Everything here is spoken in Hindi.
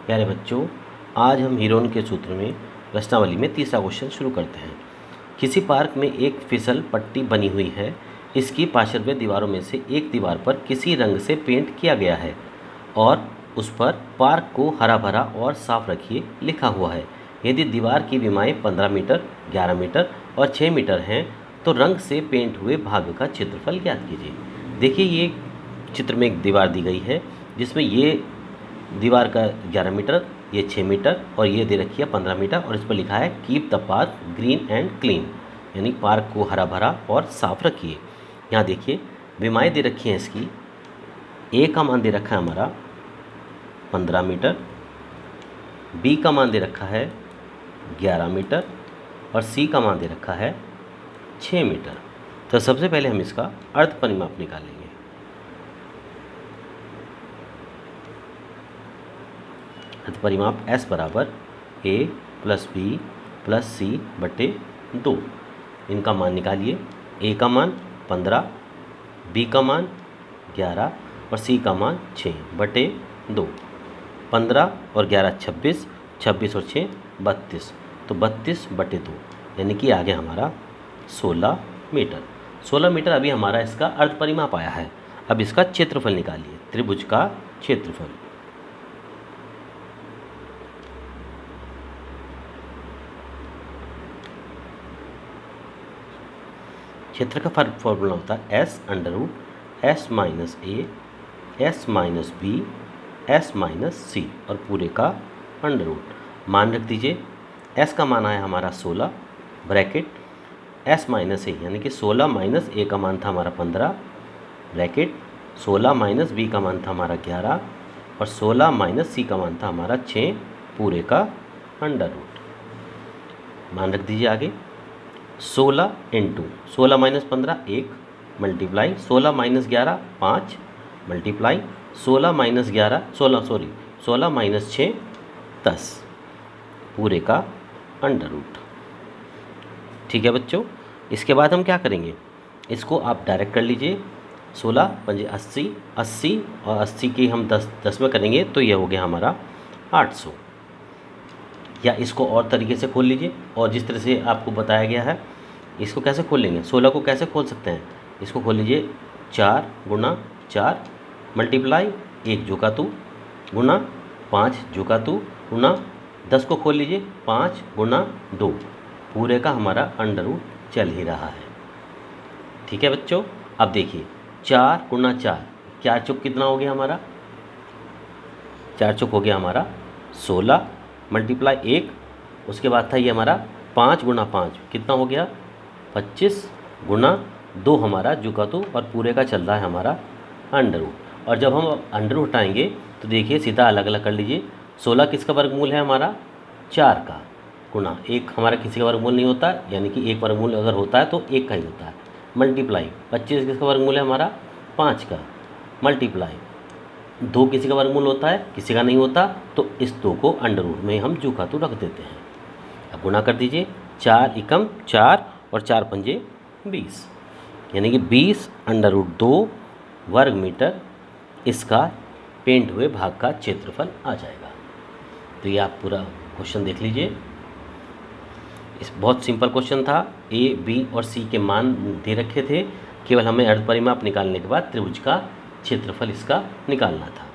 प्यारे बच्चों, आज हम हीरोन के सूत्र में प्रश्नावली में तीसरा क्वेश्चन शुरू करते हैं। किसी पार्क में एक फिसल पट्टी बनी हुई है। इसकी पार्श्व दीवारों में से एक दीवार पर किसी रंग से पेंट किया गया है और उस पर पार्क को हरा भरा और साफ रखिए लिखा हुआ है। यदि दीवार की विमाएँ 15 मीटर, 11 मीटर और 6 मीटर हैं तो रंग से पेंट हुए भाग का क्षेत्रफल ज्ञात कीजिए। देखिए, ये चित्र में एक दीवार दी गई है जिसमें ये दीवार का 11 मीटर, ये 6 मीटर और ये दे रखी है 15 मीटर और इस पर लिखा है keep the park green and clean, यानी पार्क को हरा भरा और साफ रखिए। यहाँ देखिए विमाएँ दे रखी हैं इसकी। ए का मान दे रखा है हमारा 15 मीटर, बी का मान दे रखा है 11 मीटर और सी का मान दे रखा है 6 मीटर। तो सबसे पहले हम इसका अर्ध परिमाप निकालेंगे। अर्ध परिमाप S बराबर A plus B plus C बटे 2। इनका मान निकालिए। A का मान 15, B का मान 11 और C का मान 6 बटे 2। 15 और 11 26, 26 और 6 32, तो 32 बटे 2, यानी कि आगे हमारा 16 मीटर। 16 मीटर अभी हमारा इसका अर्ध परिमाप आया है। अब इसका क्षेत्रफल निकालिए, त्रिभुज का क्षेत्रफल। क्षेत्र का फॉर्मूला होता है S √ S minus A, S minus B, S minus C और पूरे का √ मान रख दीजिए। S का मान आया हमारा 16 ब्रैकेट S माइनस A, यानी कि 16 माइनस A का मान था हमारा 15 ब्रैकेट 16 माइनस B का मान था हमारा 11 और 16 माइनस C का मान था हमारा 6 पूरे का √ मान रख दीजिए आगे। 16 into 16 minus 15 1 multiply 16 minus 11 5 multiply 16 minus 16 minus 6 10 पूरे का √ ठीक है बच्चों। इसके बाद हम क्या करेंगे, इसको आप डायरेक्ट कर लीजिए। 16 पंजे 80, 80 और 80 की हम 10 में करेंगे तो ये हो गया हमारा 800। या इसको और तरीके से खोल लीजिए, और जिस तरह से आपको बताया गया है इसको कैसे खोल लेंगे। 16 को कैसे खोल सकते हैं, इसको खोल लीजिए 4 गुना 4 मल्टीप्लाई 1 जोका 2 गुना 5 जोका 2 गुना 10 को खोल लीजिए 5 गुना 2 पूरे का हमारा √ चल ही रहा है। ठीक है बच्चों। अब देखिए 4 गुना 4, 4 चौक कितना हो गया हमारा, 4 चौक हो गया हमारा 16 मल्टीप्लाई 1, उसके बाद था ये हमारा 5 गुना 5 कितना हो गया 25 गुना 2 हमारा जुका 2 और पूरे का चल रहा है हमारा √ और जब हम √ हटाएंगे तो देखिए सीधा अलग अलग कर लीजिए। 16 किसका वर्गमूल है हमारा 4 का, गुना 1 हमारा किसी का वर्गमूल नहीं होता, यानी कि एक वर्गमूल अगर होता है तो 1 का ही होता है, मल्टीप्लाई 25 किसका वर्गमूल है हमारा 5 का, मल्टीप्लाई 2 किसी का वर्गमूल होता है किसी का नहीं होता, तो इस 2 को √ में हम जुका 2 रख देते हैं। अब गुना कर दीजिए 4 एकम 4 और 4 पंजे 20, यानी कि 20 √2 वर्ग मीटर इसका पेंट हुए भाग का क्षेत्रफल आ जाएगा। तो ये आप पूरा क्वेश्चन देख लीजिए। इस बहुत सिंपल क्वेश्चन था। A, B और C के मान दे रखे थे, केवल हमें अर्ध परिमाप निकालने के बाद त्रिभुज का क्षेत्रफल इसका निकालना था।